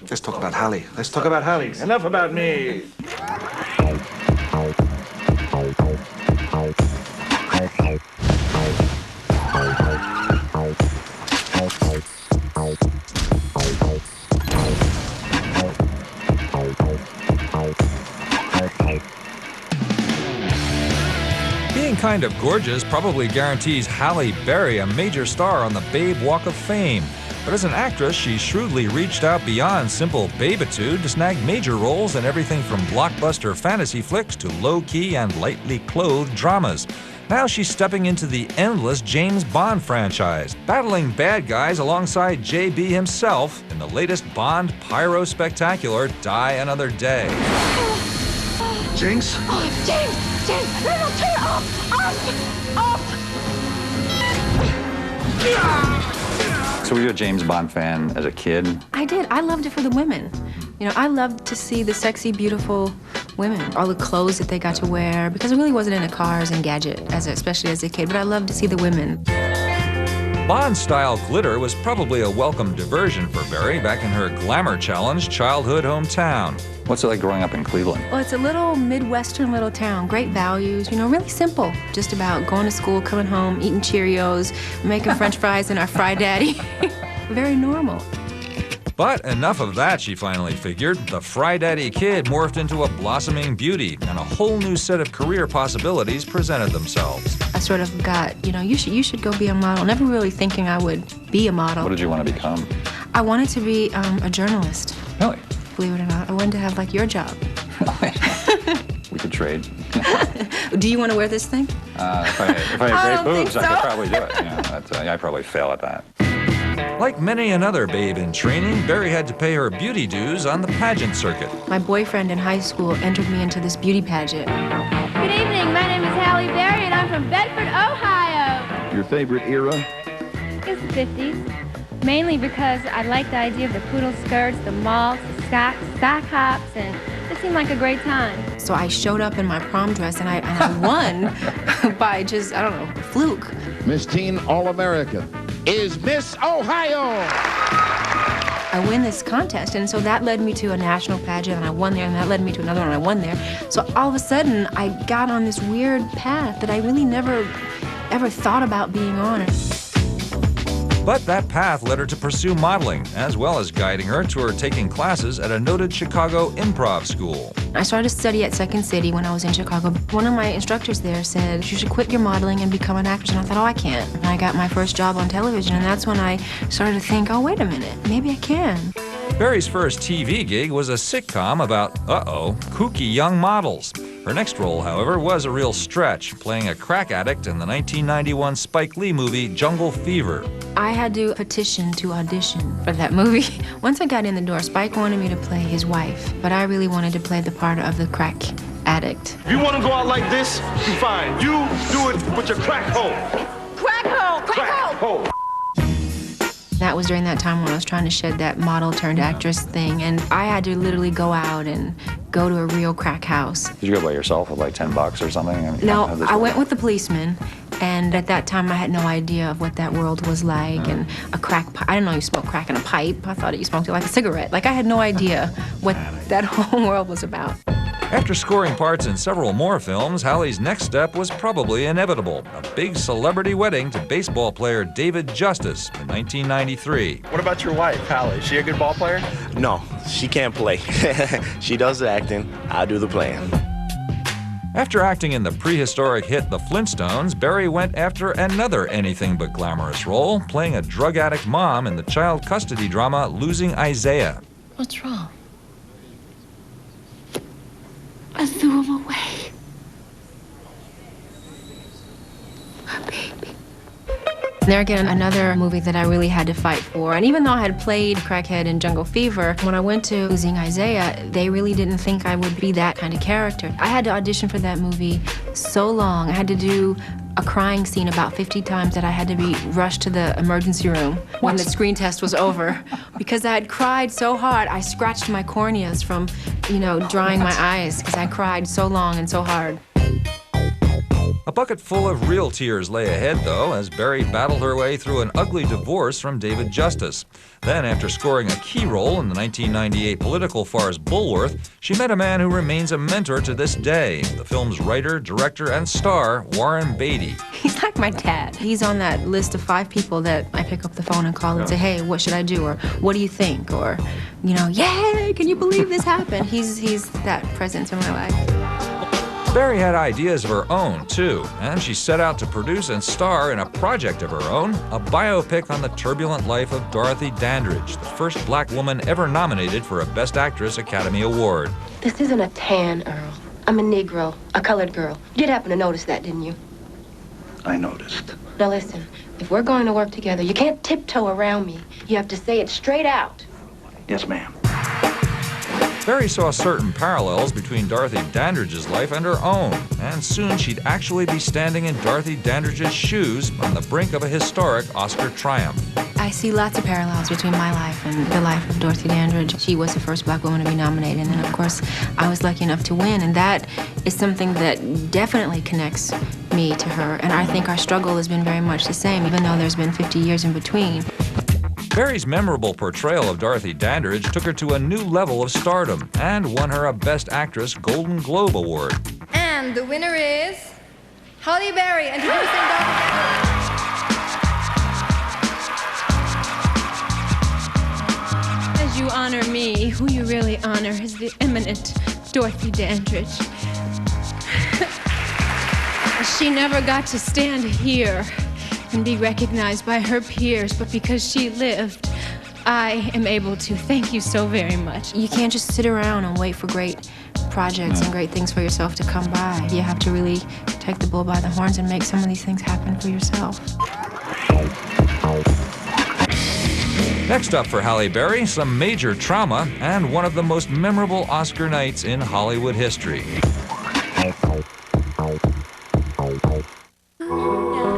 Let's talk about Halle. Let's talk about Halle. Enough about me. Being kind of gorgeous probably guarantees Halle Berry a major star on the Babe Walk of Fame. But as an actress, she shrewdly reached out beyond simple babeitude to snag major roles in everything from blockbuster fantasy flicks to low-key and lightly clothed dramas. Now she's stepping into the endless James Bond franchise, battling bad guys alongside JB himself in the latest Bond pyro spectacular, Die Another Day. Jinx? Oh, James, no, turn it off! So were you a James Bond fan as a kid? I did. I loved it for the women. You know, I loved to see the sexy, beautiful women, all the clothes that they got to wear, because I really wasn't into cars and gadgets, especially as a kid, but I loved to see the women. Bond-style glitter was probably a welcome diversion for Berry back in her glamour-challenged childhood hometown. What's it like growing up in Cleveland? Well, it's a little Midwestern little town, great values, you know, really simple. Just about going to school, coming home, eating Cheerios, making French fries in our Fry Daddy. Very normal. But enough of that, she finally figured. The Fry Daddy kid morphed into a blossoming beauty, and a whole new set of career possibilities presented themselves. I sort of got, you know, you should go be a model, never really thinking I would be a model. What did you want to become? I wanted to be a journalist. Really? Believe it or not, I wanted to have like your job. We could trade. Do you want to wear this thing? If I had great boobs, so. I could probably do it. Yeah, I'd probably fail at that. Like many another babe in training, Berry had to pay her beauty dues on the pageant circuit. My boyfriend in high school entered me into this beauty pageant. Good evening, my name is Halle Berry and I'm from Bedford, Ohio. Your favorite era? It's the 50s, mainly because I like the idea of the poodle skirts, the malts, the sock hops, and it seemed like a great time. So I showed up in my prom dress and I won by just, I don't know, fluke. Miss Teen All-America is Miss Ohio. I win this contest, and so that led me to a national pageant, and I won there, and that led me to another one, and I won there. So all of a sudden, I got on this weird path that I really never, ever thought about being on. But that path led her to pursue modeling, as well as guiding her toward taking classes at a noted Chicago improv school. I started to study at Second City when I was in Chicago. One of my instructors there said, you should quit your modeling and become an actress. And I thought, oh, I can't. And I got my first job on television, and that's when I started to think, oh, wait a minute, maybe I can. Berry's first TV gig was a sitcom about, kooky young models. Her next role, however, was a real stretch, playing a crack addict in the 1991 Spike Lee movie Jungle Fever. I had to petition to audition for that movie. Once I got in the door, Spike wanted me to play his wife, but I really wanted to play the part of the crack addict. You want to go out like this? Fine. You do it with your crack hole. Crack hole! Crack hole! That was during that time when I was trying to shed that model-turned-actress thing, and I had to literally go out and go to a real crack house. Did you go by yourself with like $10 or something? I mean, No, I went with the policeman, and at that time I had no idea of what that world was like, and a crack I didn't know you smoked crack in a pipe. I thought you smoked it like a cigarette. Like, I had no idea what that whole world was about. After scoring parts in several more films, Halle's next step was probably inevitable, a big celebrity wedding to baseball player David Justice in 1993. What about your wife, Halle? Is she a good ball player? No, she can't play. She does the acting, I do the playing. After acting in the prehistoric hit The Flintstones, Berry went after another anything but glamorous role, playing a drug addict mom in the child custody drama Losing Isaiah. What's wrong? I threw him away. My baby. There again, another movie that I really had to fight for. And even though I had played crackhead in Jungle Fever, when I went to Losing Isaiah, they really didn't think I would be that kind of character. I had to audition for that movie so long. I had to do a crying scene about 50 times that I had to be rushed to the emergency room when the screen test was over. Because I had cried so hard, I scratched my corneas from, drying my eyes because I cried so long and so hard. A bucket full of real tears lay ahead, though, as Berry battled her way through an ugly divorce from David Justice. Then, after scoring a key role in the 1998 political farce Bulworth, she met a man who remains a mentor to this day, the film's writer, director, and star, Warren Beatty. He's like my dad. He's on that list of 5 people that I pick up the phone and call and say, hey, what should I do? Or what do you think? Or, you know, yay, can you believe this happened? He's that presence in my life. Berry had ideas of her own, too, and she set out to produce and star in a project of her own, a biopic on the turbulent life of Dorothy Dandridge, the first black woman ever nominated for a Best Actress Academy Award. This isn't a tan, Earl. I'm a Negro, a colored girl. You did happen to notice that, didn't you? I noticed. Now listen, if we're going to work together, you can't tiptoe around me. You have to say it straight out. Yes, ma'am. Berry saw certain parallels between Dorothy Dandridge's life and her own, and soon she'd actually be standing in Dorothy Dandridge's shoes on the brink of a historic Oscar triumph. I see lots of parallels between my life and the life of Dorothy Dandridge. She was the first black woman to be nominated, and of course, I was lucky enough to win, and that is something that definitely connects me to her, and I think our struggle has been very much the same, even though there's been 50 years in between. Berry's memorable portrayal of Dorothy Dandridge took her to a new level of stardom and won her a Best Actress Golden Globe Award. And the winner is Halle Berry, introducing Dorothy Dandridge. As you honor me, who you really honor is the eminent Dorothy Dandridge. She never got to stand here and be recognized by her peers, but because she lived, I am able to. Thank you so very much. You can't just sit around and wait for great projects and great things for yourself to come by. You have to really take the bull by the horns and make some of these things happen for yourself. Next up for Halle Berry, some major trauma and one of the most memorable Oscar nights in Hollywood history.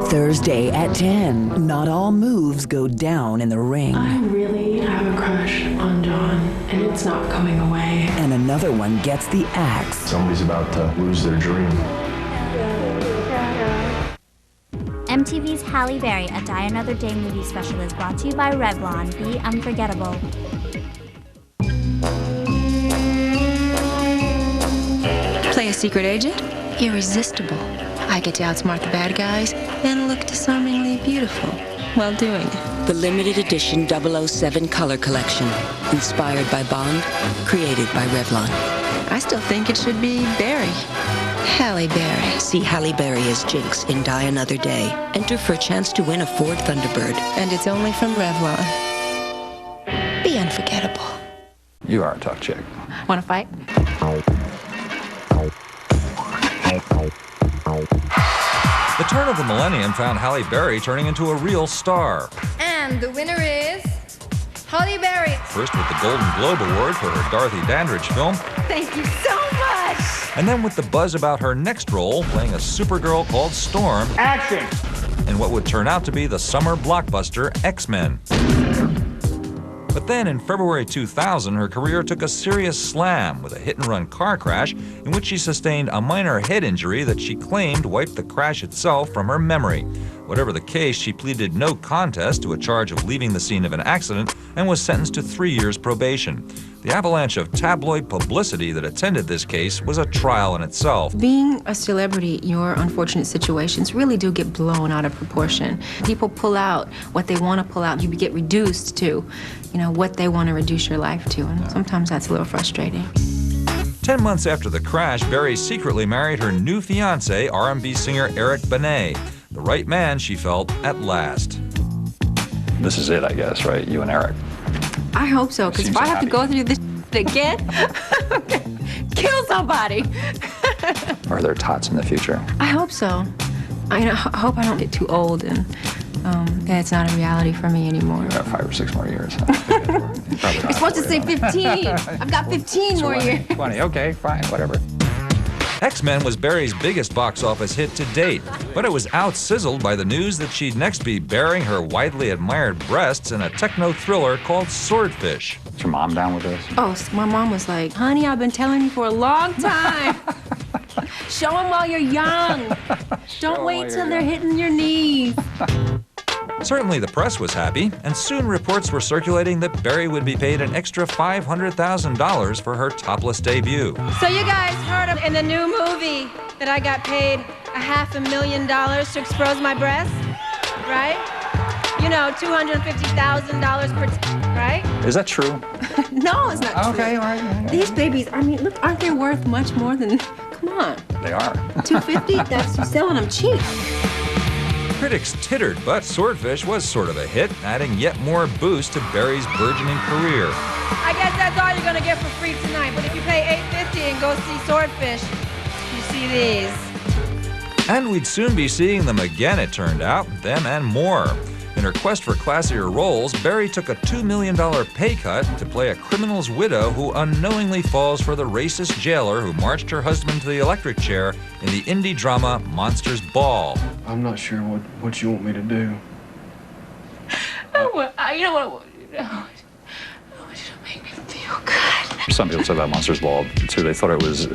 Thursday at 10. Not all moves go down in the ring. I really have a crush on John, and it's not coming away. And another one gets the axe. Somebody's about to lose their dream. MTV's Halle Berry, A Die Another Day movie special is brought to you by Revlon. Be unforgettable. Play a secret agent? Irresistible. I get to outsmart the bad guys and look disarmingly beautiful while doing it. The limited edition 007 color collection, inspired by Bond, created by Revlon. I still think it should be Berry. Halle Berry. See Halle Berry as Jinx in Die Another Day. Enter for a chance to win a Ford Thunderbird. And it's only from Revlon. Be unforgettable. You are a tough chick. Want to fight? The turn of the millennium found Halle Berry turning into a real star. And the winner is Halle Berry. First with the Golden Globe Award for her Dorothy Dandridge film. Thank you so much. And then with the buzz about her next role, playing a Supergirl called Storm. Action! In what would turn out to be the summer blockbuster X-Men. But then in February 2000, her career took a serious slam with a hit-and-run car crash in which she sustained a minor head injury that she claimed wiped the crash itself from her memory. Whatever the case, she pleaded no contest to a charge of leaving the scene of an accident and was sentenced to 3 years probation. The avalanche of tabloid publicity that attended this case was a trial in itself. Being a celebrity, your unfortunate situations really do get blown out of proportion. People pull out what they want to pull out. You get reduced to, what they want to reduce your life to, and sometimes that's a little frustrating. 10 months after the crash, Berry secretly married her new fiancé, R&B singer Eric Benet. The right man, she felt, at last. This is it, I guess, right? You and Eric. I hope so, because if I have to go through this again, kill somebody. Are there tots in the future? I hope so. I hope I don't get too old and that it's not a reality for me anymore. You have 5 or 6 more years. You're supposed to say 15. I've got 15 more years. 20, okay, fine, whatever. X-Men was Berry's biggest box office hit to date, but it was out-sizzled by the news that she'd next be bearing her widely admired breasts in a techno thriller called Swordfish. Is your mom down with this? Oh, my mom was like, honey, I've been telling you for a long time. Show them while you're young. Don't wait till they're hitting your knees. Certainly the press was happy, and soon reports were circulating that Berry would be paid an extra $500,000 for her topless debut. So you guys heard of in the new movie that I got paid $500,000 to expose my breasts, right? You know, $250,000 per right? Is that true? No, it's not true. Okay, all right. These babies, I mean, look, aren't they worth much more than, come on. They are. $250? That's selling them cheap. Critics tittered, but Swordfish was sort of a hit, adding yet more boost to Berry's burgeoning career. I guess that's all you're gonna get for free tonight, but if you pay $850 and go see Swordfish, you see these. And we'd soon be seeing them again, it turned out, them and more. In her quest for classier roles, Berry took a $2 million pay cut to play a criminal's widow who unknowingly falls for the racist jailer who marched her husband to the electric chair in the indie drama Monsters Ball. I'm not sure what you want me to do. You know what I want you to do? I want you to make me feel good. Some people said about Monsters Ball, too, they thought there was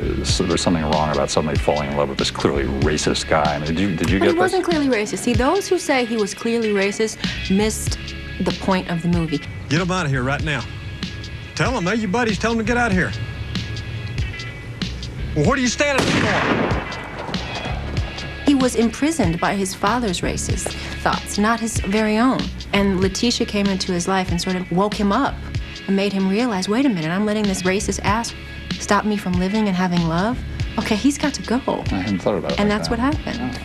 something wrong about somebody falling in love with this clearly racist guy. I mean, did you get this? He wasn't clearly racist. See, those who say he was clearly racist missed the point of the movie. Get him out of here right now. Tell him, they're your buddies, tell him to get out of here. Well, what are you standing for? He was imprisoned by his father's racist thoughts, not his very own. And Letitia came into his life and sort of woke him up and made him realize, wait a minute, I'm letting this racist ass stop me from living and having love? Okay, he's got to go. I hadn't thought about it. And like that's that. what happened.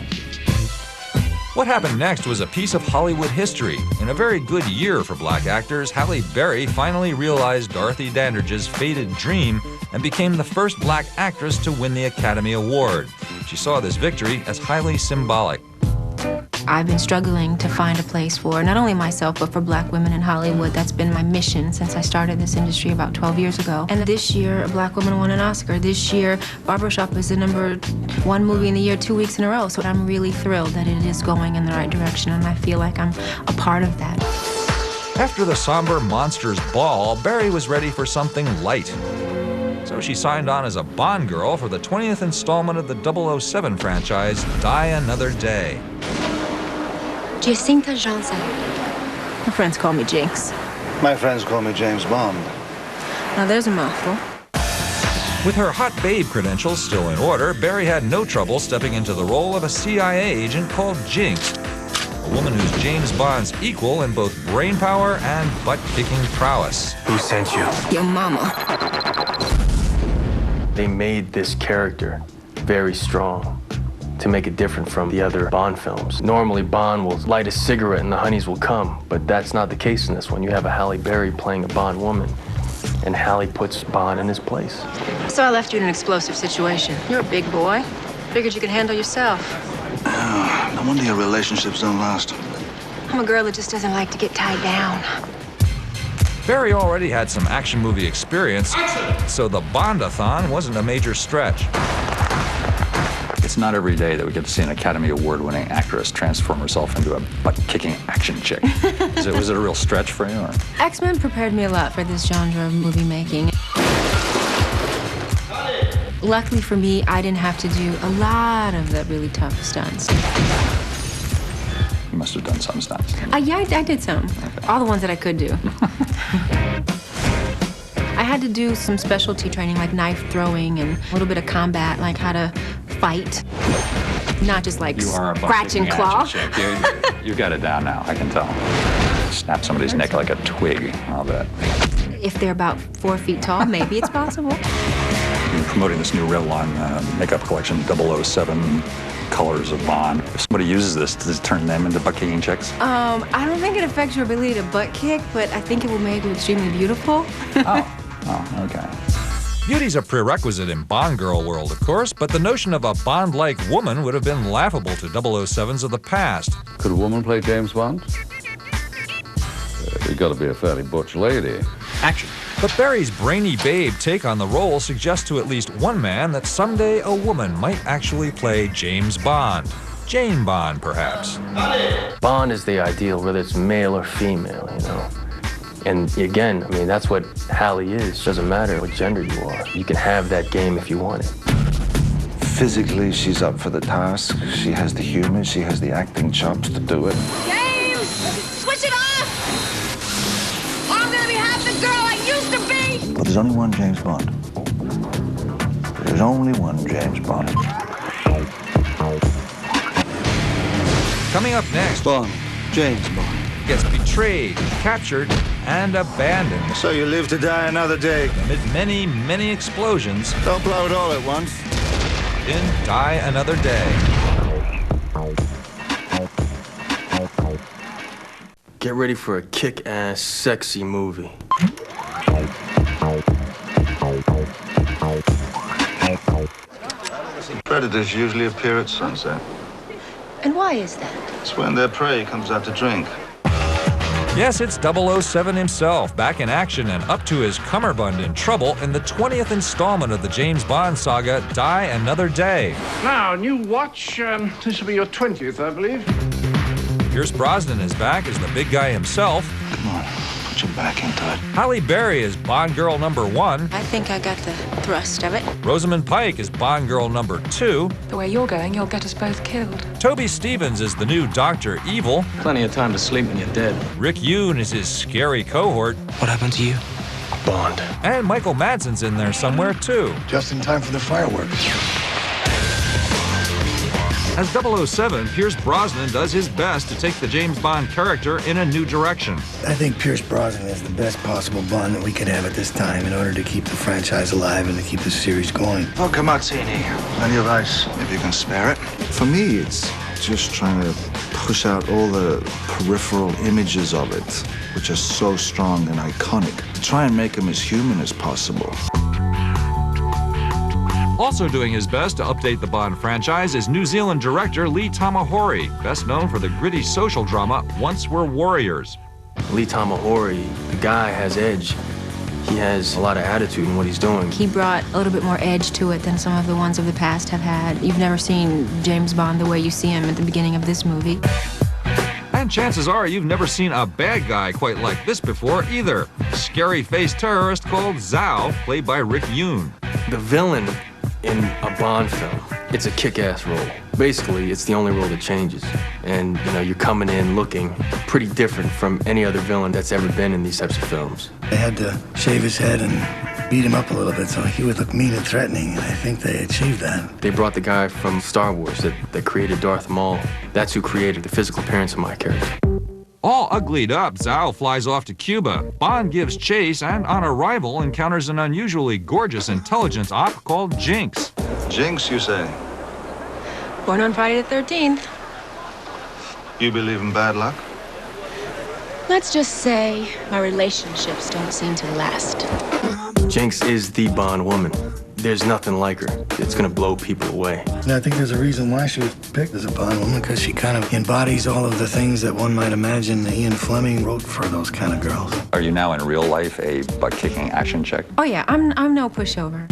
What happened next was a piece of Hollywood history. In a very good year for black actors, Halle Berry finally realized Dorothy Dandridge's faded dream and became the first black actress to win the Academy Award. She saw this victory as highly symbolic. I've been struggling to find a place for not only myself, but for black women in Hollywood. That's been my mission since I started this industry about 12 years ago. And this year, a black woman won an Oscar. This year, Barbershop is the #1 movie in the year 2 weeks in a row. So I'm really thrilled that it is going in the right direction, and I feel like I'm a part of that. After the somber Monsters Ball, Berry was ready for something light. So she signed on as a Bond girl for the 20th installment of the 007 franchise, Die Another Day. Jacinta Johnson. My friends call me Jinx. My friends call me James Bond. Now there's a mouthful. With her hot babe credentials still in order, Berry had no trouble stepping into the role of a CIA agent called Jinx, a woman who's James Bond's equal in both brain power and butt-kicking prowess. Who sent you? Your mama. They made this character very strong to make it different from the other Bond films. Normally, Bond will light a cigarette and the honeys will come, but that's not the case in this one. You have a Halle Berry playing a Bond woman, and Halle puts Bond in his place. So I left you in an explosive situation. You're a big boy. Figured you could handle yourself. No wonder your relationships don't last. I'm a girl that just doesn't like to get tied down. Berry already had some action movie experience, so the Bondathon wasn't a major stretch. It's not every day that we get to see an Academy Award-winning actress transform herself into a butt-kicking action chick. Was it a real stretch for you? Or? X-Men prepared me a lot for this genre of movie making. Luckily for me, I didn't have to do a lot of the really tough stunts. You must have done some stunts. Yeah, I did some. Okay. All the ones that I could do. I had to do some specialty training, like knife throwing and a little bit of combat, like how to fight. Not just like scratch and claw. You got it down now, I can tell. Snap somebody's neck like a twig, I'll bet. If they're about 4 feet tall, maybe it's possible. You're promoting this new Revlon makeup collection, 007 colors of Bond. If somebody uses this, does it turn them into butt-kicking chicks? I don't think it affects your ability to butt kick, but I think it will make you extremely beautiful. Oh, okay. Beauty's a prerequisite in Bond girl world, of course, but the notion of a Bond-like woman would have been laughable to 007s of the past. Could a woman play James Bond? You've got to be a fairly butch lady. Action. But Berry's brainy babe take on the role suggests to at least one man that someday a woman might actually play James Bond. Jane Bond, perhaps. Bond is the ideal, whether it's male or female, you know. And again, I mean, that's what Halle is. Doesn't matter what gender you are. You can have that game if you want it. Physically, she's up for the task. She has the humor, she has the acting chops to do it. James! Switch it off! I'm gonna be half the girl I used to be! But there's only one James Bond. There's only one James Bond. Coming up next, Bond. James Bond. Gets betrayed, captured, and abandoned. So you live to die another day. Amid many, many explosions. Don't blow it all at once. In Die Another Day. Get ready for a kick-ass, sexy movie. Predators usually appear at sunset. And why is that? It's when their prey comes out to drink. Yes, it's 007 himself, back in action and up to his cummerbund in trouble in the 20th installment of the James Bond saga, Die Another Day. Now, new watch. This will be your 20th, I believe. Pierce Brosnan is back as the big guy himself. Come on, put your back into it. Halle Berry is Bond girl number 1. I think I got the thrust of it. Rosamund Pike is Bond girl number 2. The way you're going, you'll get us both killed. Toby Stevens is the new Dr. Evil. Plenty of time to sleep when you're dead. Rick Yoon is his scary cohort. What happened to you? Bond. And Michael Madsen's in there somewhere, too. Just in time for the fireworks. As 007, Pierce Brosnan does his best to take the James Bond character in a new direction. I think Pierce Brosnan is the best possible Bond that we could have at this time in order to keep the franchise alive and to keep the series going. Vodka martini. Plenty of ice, if you can spare it. For me, it's just trying to push out all the peripheral images of it, which are so strong and iconic. Try and make them as human as possible. Also doing his best to update the Bond franchise is New Zealand director Lee Tamahori, best known for the gritty social drama Once Were Warriors. Lee Tamahori, the guy has edge. He has a lot of attitude in what he's doing. He brought a little bit more edge to it than some of the ones of the past have had. You've never seen James Bond the way you see him at the beginning of this movie. And chances are you've never seen a bad guy quite like this before either. Scary-faced terrorist called Zhao, played by Rick Yoon. The villain in a Bond film, it's a kick-ass role. Basically, it's the only role that changes. And, you know, you're coming in looking pretty different from any other villain that's ever been in these types of films. They had to shave his head and beat him up a little bit so he would look mean and threatening, and I think they achieved that. They brought the guy from Star Wars that created Darth Maul. That's who created the physical appearance of my character. All uglied up, Zhao flies off to Cuba. Bond gives chase and, on arrival, encounters an unusually gorgeous intelligence op called Jinx. Jinx, you say? Born on Friday the 13th. You believe in bad luck? Let's just say our relationships don't seem to last. Jinx is the Bond woman. There's nothing like her. It's gonna blow people away. And I think there's a reason why she was picked as a Bond woman, because she kind of embodies all of the things that one might imagine Ian Fleming wrote for those kind of girls. Are you now in real life a butt-kicking action chick? Oh yeah, I'm no pushover.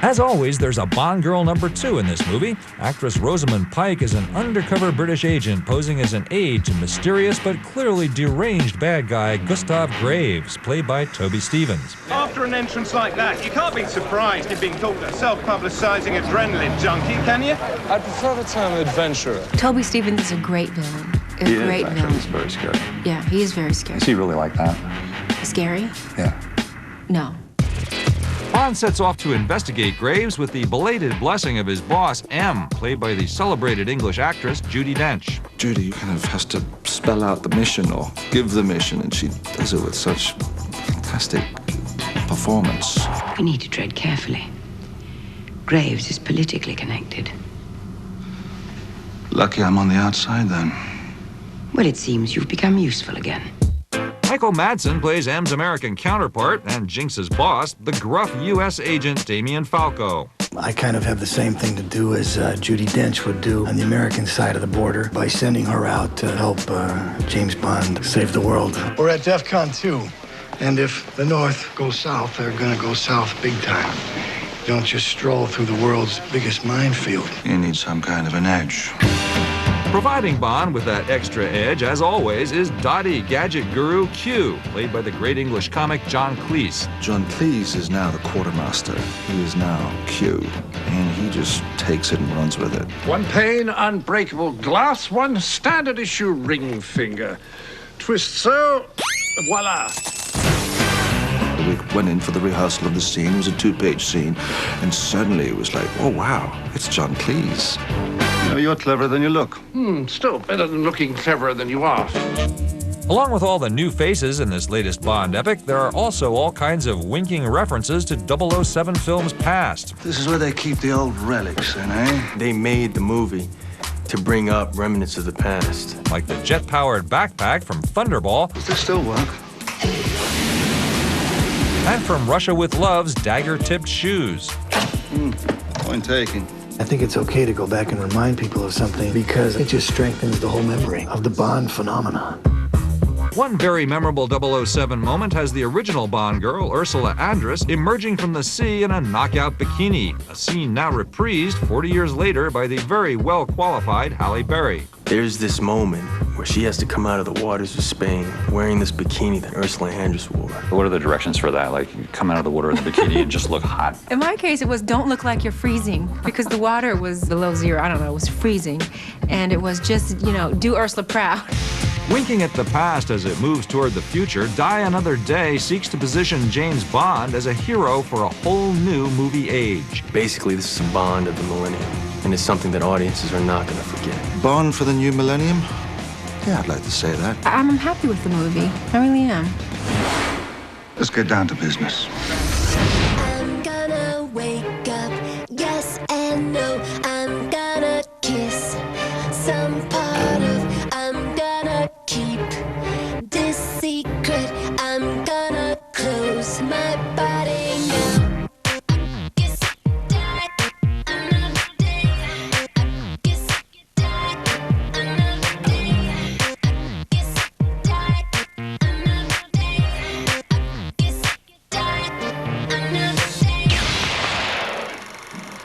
As always, there's a Bond girl number 2 in this movie. Actress Rosamund Pike is an undercover British agent posing as an aide to mysterious but clearly deranged bad guy Gustav Graves, played by Toby Stevens. After an entrance like that, you can't be surprised you're being called a self-publicizing adrenaline junkie, can you? I prefer the term adventurer. Toby Stevens is a great villain. A great villain. He's very scary. Yeah, he is very scary. Is he really like that? Scary? Yeah. No. Bond sets off to investigate Graves with the belated blessing of his boss, M, played by the celebrated English actress Judi Dench. Judy kind of has to spell out the mission or give the mission, and she does it with such fantastic performance. We need to tread carefully. Graves is politically connected. Lucky I'm on the outside, then. Well, it seems you've become useful again. Michael Madsen plays M's American counterpart and Jinx's boss, the gruff U.S. agent Damien Falco. I kind of have the same thing to do as Judi Dench would do on the American side of the border by sending her out to help James Bond save the world. We're at DEFCON 2, and if the North goes south, they're gonna go south big time. Don't just stroll through the world's biggest minefield. You need some kind of an edge. Providing Bond with that extra edge, as always, is Dottie Gadget Guru Q, played by the great English comic John Cleese. John Cleese is now the quartermaster. He is now Q, and he just takes it and runs with it. One pane, unbreakable glass, one standard issue ring finger. Twist so, voila. We went in for the rehearsal of the scene. It was a 2-page scene, and suddenly it was like, oh wow, it's John Cleese. You know, you're cleverer than you look. Still better than looking cleverer than you are. Along with all the new faces in this latest Bond epic, there are also all kinds of winking references to 007 films past. This is where they keep the old relics, eh? They made the movie to bring up remnants of the past. Like the jet-powered backpack from Thunderball. Does this still work? And from Russia with Love's dagger-tipped shoes. Point taken. I think it's okay to go back and remind people of something because it just strengthens the whole memory of the Bond phenomenon. One very memorable 007 moment has the original Bond girl, Ursula Andress, emerging from the sea in a knockout bikini, a scene now reprised 40 years later by the very well-qualified Halle Berry. There's this moment where she has to come out of the waters of Spain wearing this bikini that Ursula Andress wore. What are the directions for that? Like, you come out of the water in the bikini and just look hot? In my case, it was don't look like you're freezing because the water was below zero. I don't know, it was freezing. And it was just, you know, do Ursula proud. Winking at the past as it moves toward the future, Die Another Day seeks to position James Bond as a hero for a whole new movie age. Basically, this is a Bond of the millennium, and it's something that audiences are not going to forget. Bond for the new millennium? Yeah, I'd like to say that. I'm happy with the movie. I really am. Let's get down to business. I'm gonna wake up, yes and no. I'm gonna kiss some part of, I'm gonna keep this secret. I'm gonna close my